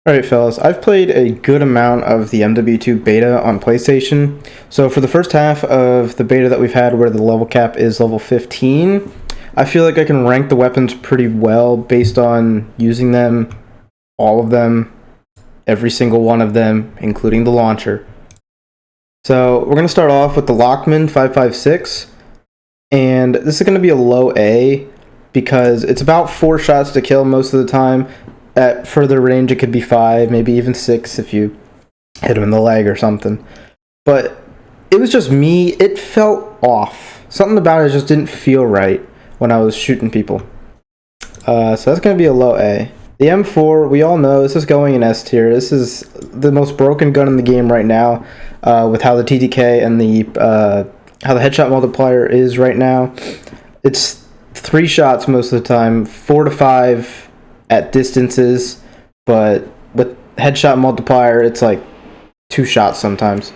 Alright fellas, I've played a good amount of the MW2 beta on PlayStation. So for the first half of the beta that we've had where the level cap is level 15, I feel like I can rank the weapons pretty well based on using them, all of them, every single one of them, including the launcher. So we're going to start off with the Lochman 556, and this is going to be a low A because it's about 4 shots to kill most of the time. At further range, it could be 5, maybe even 6 if you hit him in the leg or something. But it was just me. It felt off. Something about it just didn't feel right when I was shooting people. So that's going to be a low A. The M4, we all know, this is going in S tier. This is the most broken gun in the game right now, with how the TTK and how the headshot multiplier is right now. It's 3 shots most of the time, 4 to 5 at distances, but with headshot multiplier, it's like 2 shots sometimes.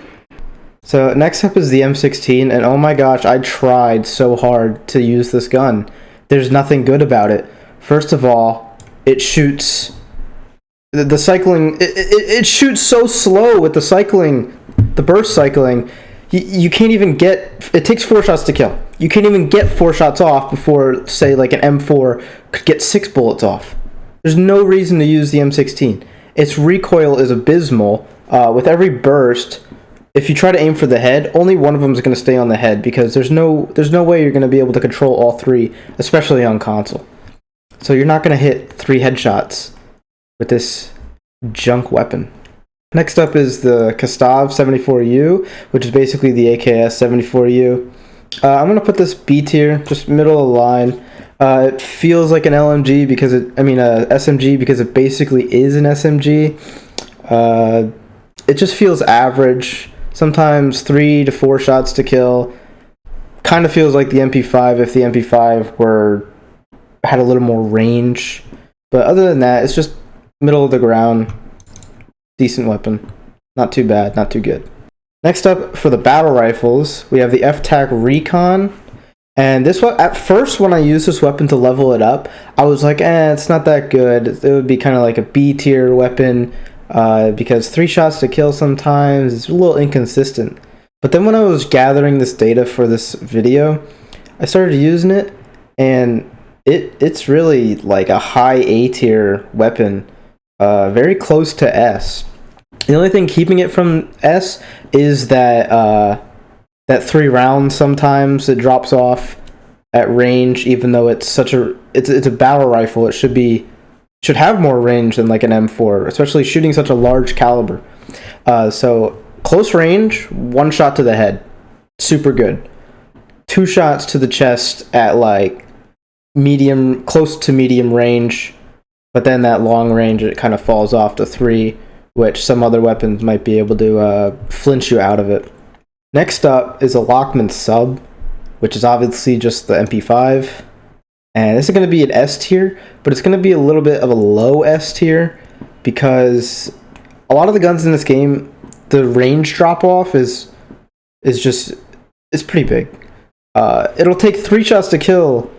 So next up is the M16, and oh my gosh, I tried so hard to use this gun. There's nothing good about it. First of all, it shoots the cycling. It shoots so slow with the cycling, the burst cycling. You can't even get. It takes 4 shots to kill. You can't even get 4 shots off before, say, like an M4 could get 6 bullets off. There's no reason to use the M16. Its recoil is abysmal. With every burst, if you try to aim for the head, only one of them is going to stay on the head because there's no way you're going to be able to control all 3, especially on console. So you're not going to hit 3 headshots with this junk weapon. Next up is the Castav 74U, which is basically the AKS 74U. I'm going to put this B tier, just middle of the line. It feels like an LMG because SMG because it basically is an SMG. It just feels average. Sometimes 3 to 4 shots to kill. Kind of feels like the MP5 if the MP5 had a little more range. But other than that, it's just middle of the ground. Decent weapon. Not too bad, not too good. Next up for the battle rifles, we have the F-Tac Recon. And this one, at first when I used this weapon to level it up, I was like, it's not that good. It would be kind of like a B tier weapon because 3 shots to kill sometimes is a little inconsistent. But then when I was gathering this data for this video, I started using it, and it's really like a high A tier weapon, very close to S. The only thing keeping it from S is that 3 rounds sometimes it drops off at range, even though it's a battle rifle. It should have more range than like an M4, especially shooting such a large caliber. So close range, 1 shot to the head, super good. 2 shots to the chest at like close to medium range, but then that long range it kind of falls off to 3, which some other weapons might be able to flinch you out of it. Next up is a Lochman Sub, which is obviously just the MP5. And this is going to be an S tier, but it's going to be a little bit of a low S tier because a lot of the guns in this game, the range drop-off is pretty big. It'll take 3 shots to kill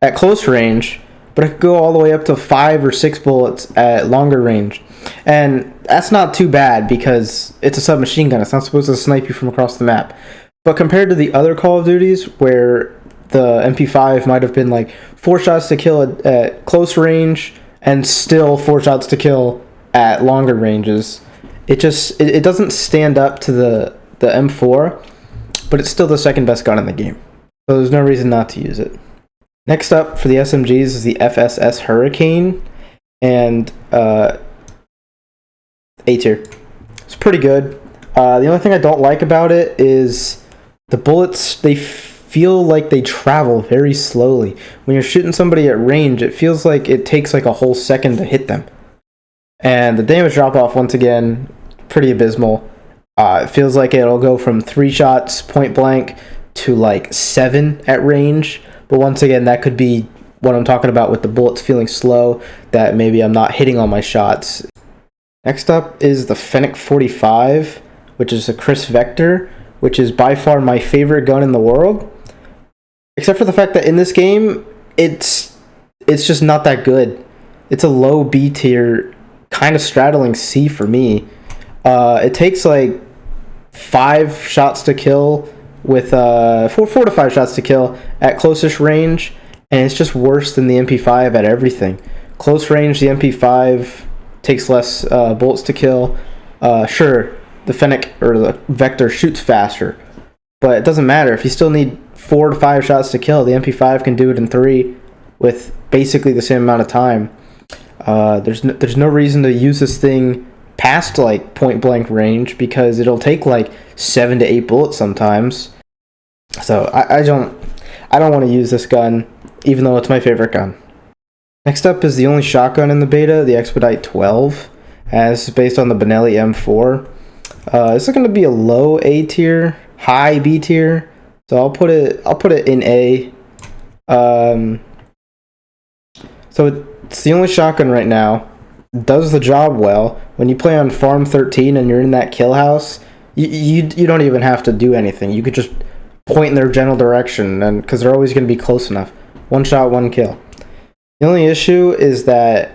at close range, but it could go all the way up to 5 or 6 bullets at longer range. And that's not too bad because it's a submachine gun. It's not supposed to snipe you from across the map. But compared to the other Call of Duties where the MP5 might have been like 4 shots to kill at close range and still 4 shots to kill at longer ranges, it doesn't stand up to the M4, but it's still the second best gun in the game. So there's no reason not to use it. Next up for the SMGs is the FSS Hurricane, and A tier. It's pretty good. The only thing I don't like about it is the bullets, they feel like they travel very slowly. When you're shooting somebody at range, it feels like it takes like a whole second to hit them. And the damage drop-off, once again, pretty abysmal. It feels like it'll go from 3 shots point blank to like 7 at range. But once again, that could be what I'm talking about with the bullets feeling slow, that maybe I'm not hitting all my shots. Next up is the Fennec 45, which is a Chris Vector, which is by far my favorite gun in the world. Except for the fact that in this game, it's just not that good. It's a low B tier kind of straddling C for me. It takes like 5 shots to kill with 4 to 5 shots to kill at closest range, and it's just worse than the MP5 at everything. Close range, the MP5 takes less bullets to kill. Sure, the Fennec or the Vector shoots faster, but it doesn't matter. If you still need 4 to 5 shots to kill, the MP5 can do it in 3 with basically the same amount of time. There's no reason to use this thing past like point blank range, because it'll take like 7 to 8 bullets sometimes. So I don't want to use this gun, even though it's my favorite gun. Next up is the only shotgun in the beta, the Expedite 12, and this is based on the Benelli M4. This is going to be a low A tier, high B tier, so I'll put it in A. So it's the only shotgun right now. Does the job well. When you play on Farm 13 and you're in that kill house, you don't even have to do anything. You could just point in their general direction, and because they're always going to be close enough. 1 shot, 1 kill. The only issue is that,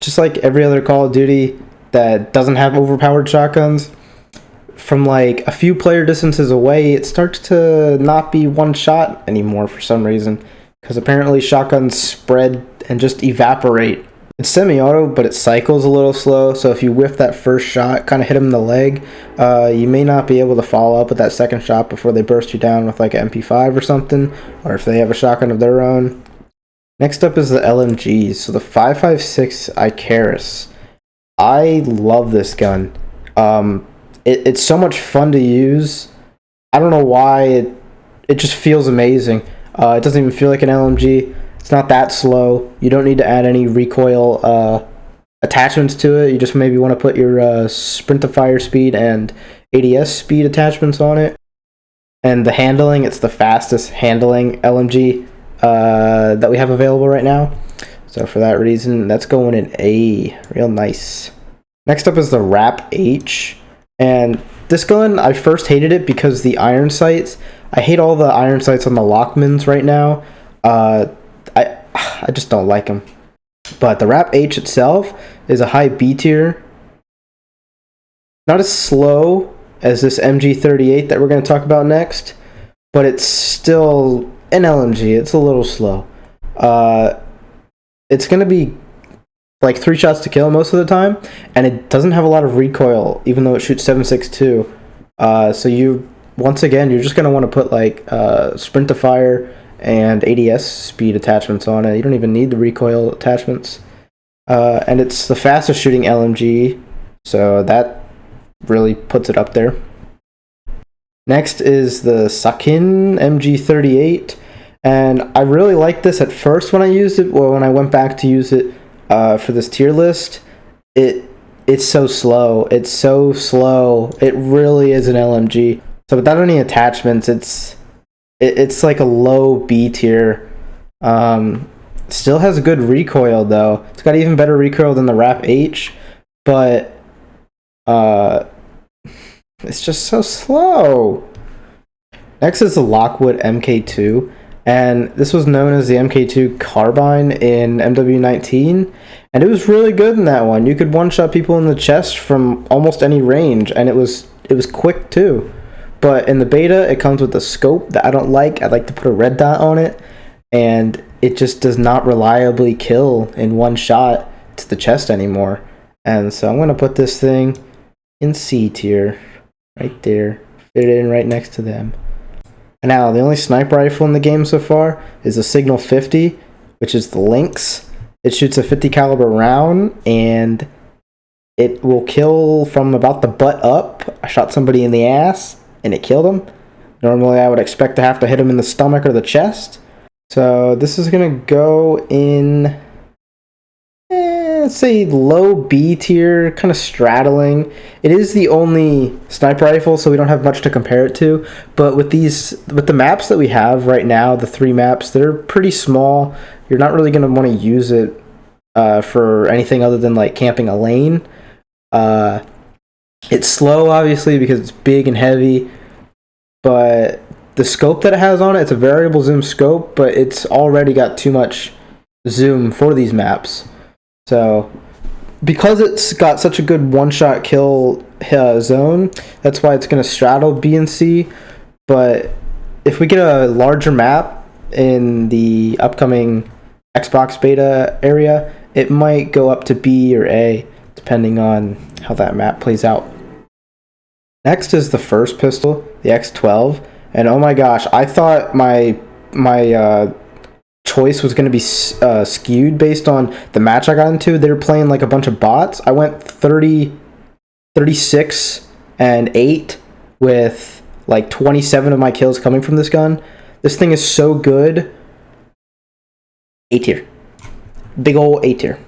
just like every other Call of Duty that doesn't have overpowered shotguns, from like a few player distances away, it starts to not be 1 shot anymore for some reason, because apparently shotguns spread and just evaporate. It's semi-auto, but it cycles a little slow, so if you whiff that first shot, kind of hit them in the leg, you may not be able to follow up with that second shot before they burst you down with like an MP5 or something, or if they have a shotgun of their own. Next up is the LMGs, so the 5.56 Icarus. I love this gun. It's so much fun to use. I don't know why, it just feels amazing. It doesn't even feel like an LMG. It's not that slow. You don't need to add any recoil attachments to it. You just maybe want to put your sprint to fire speed and ADS speed attachments on it. And the handling, it's the fastest handling LMG that we have available right now. So for that reason, that's going in A. Real nice. Next up is the Rap H. And this gun, I first hated it because the iron sights. I hate all the iron sights on the Lochmans right now. I just don't like them. But the Rap H itself is a high B tier. Not as slow as this MG38 that we're going to talk about next, but it's still an LMG. It's a little slow. It's going to be like 3 shots to kill most of the time, and it doesn't have a lot of recoil, even though it shoots 7.62. So once again, you're just going to want to put like sprint to fire and ADS speed attachments on it. You don't even need the recoil attachments. And it's the fastest shooting LMG, so that really puts it up there. Next is the Sakin Mg38, and I really liked this at first when I used it, or when I went back to use it for this tier list. It's so slow. It's so slow. It really is an LMG. So without any attachments, it's like a low B tier. Still has good recoil though. It's got even better recoil than the Rap H, but it's just so slow. Next is the Lockwood Mk2, and this was known as the Mk2 carbine in MW19, and it was really good in that one. You could one-shot people in the chest from almost any range, and it was quick too. But in the beta, it comes with a scope that I don't like. I like to put a red dot on it, and it just does not reliably kill in 1 shot to the chest anymore. And so I'm going to put this thing in C tier, right there. Fit it in right next to them. And now, the only sniper rifle in the game so far is the Signal 50, which is the Lynx. It shoots a 50 caliber round, and it will kill from about the butt up. I shot somebody in the ass, and it killed him. Normally I would expect to have to hit him in the stomach or the chest. So this is going to go in, let's say low B tier, kind of straddling. It is the only sniper rifle, so we don't have much to compare it to. But with the maps that we have right now, the 3 maps, they're pretty small. You're not really going to want to use it for anything other than like camping a lane. It's slow, obviously, because it's big and heavy, but the scope that it has on it, it's a variable zoom scope, but it's already got too much zoom for these maps. So because it's got such a good one-shot kill zone, that's why it's going to straddle B and C. But if we get a larger map in the upcoming Xbox beta area, it might go up to B or A, depending on how that map plays out. Next is the first pistol, the X12, and oh my gosh, I thought my choice was going to be skewed based on the match I got into. They were playing like a bunch of bots. I went 30, 36, and 8 with like 27 of my kills coming from this gun. This thing is so good. A tier. Big ol' A tier.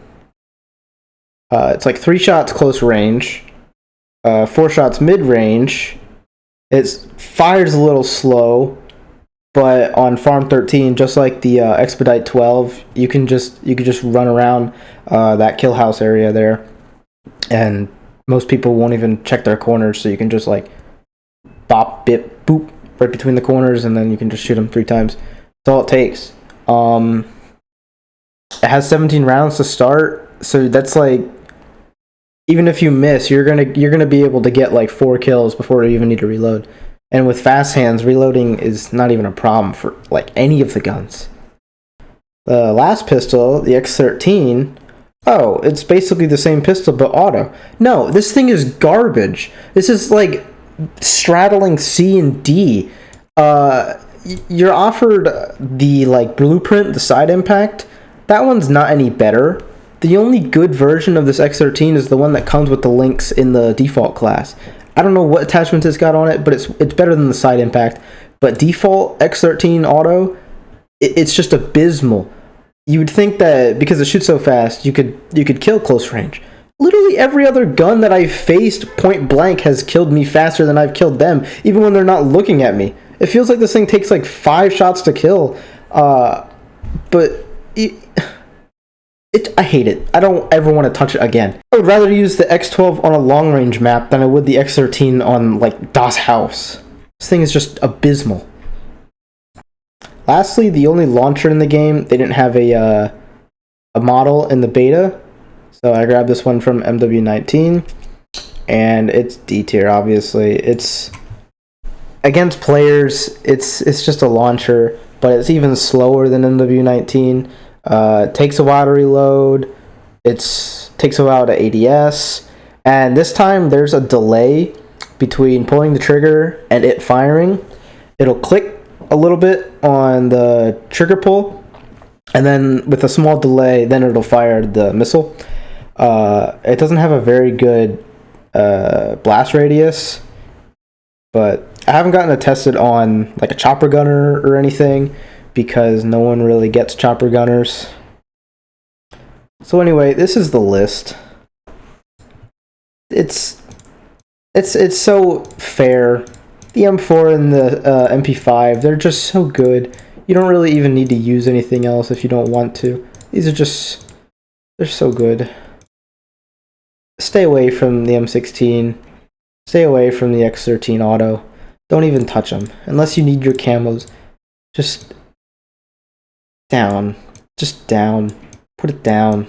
It's like 3 shots close range, 4 shots mid range. It fires a little slow, but on Farm 13, just like the Expedite 12, you can just run around that kill house area there, and most people won't even check their corners, so you can just like bop, bip, boop right between the corners, and then you can just shoot them 3 times. That's all it takes. It has 17 rounds to start, so that's like, even if you miss, you're gonna be able to get like 4 kills before you even need to reload. And with fast hands, reloading is not even a problem for like any of the guns. The last pistol, the X13, oh, it's basically the same pistol but auto. No, this thing is garbage. This is like straddling C and D. You're offered the like blueprint, the side impact. That one's not any better. The only good version of this X13 is the one that comes with the links in the default class. I don't know what attachments it's got on it, but it's better than the side impact. But default X13 auto, it's just abysmal. You would think that because it shoots so fast, you could kill close range. Literally every other gun that I've faced point blank has killed me faster than I've killed them, even when they're not looking at me. It feels like this thing takes like 5 shots to kill. But I hate it. I don't ever want to touch it again. I would rather use the X12 on a long-range map than I would the X13 on, like, Das Haus. This thing is just abysmal. Lastly, the only launcher in the game, they didn't have a model in the beta, so I grabbed this one from MW2, and it's D tier, obviously. It's against players, it's just a launcher, but it's even slower than MW2. Takes a while to reload. Takes a while to ADS, and this time there's a delay between pulling the trigger and it firing. It'll click a little bit on the trigger pull, and then with a small delay, then it'll fire the missile. It doesn't have a very good blast radius, but I haven't gotten it tested on like a chopper gunner or anything, because no one really gets chopper gunners. So anyway, this is the list. It's so fair. The M4 and the MP5, they're just so good. You don't really even need to use anything else if you don't want to. These are just, they're so good. Stay away from the M16. Stay away from the X13 auto. Don't even touch them unless you need your camos. Just down. Just down. Put it down.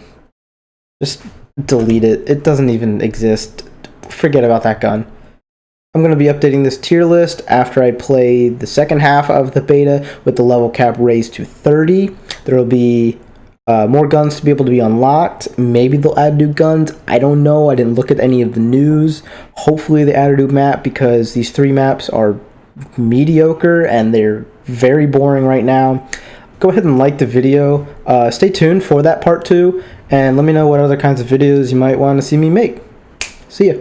Just delete it. It doesn't even exist. Forget about that gun. I'm going to be updating this tier list after I play the second half of the beta with the level cap raised to 30. There will be more guns to be able to be unlocked. Maybe they'll add new guns. I don't know. I didn't look at any of the news. Hopefully they add a new map, because these 3 maps are mediocre and they're very boring right now. Go ahead and like the video. Stay tuned for that part 2, and let me know what other kinds of videos you might want to see me make. See ya.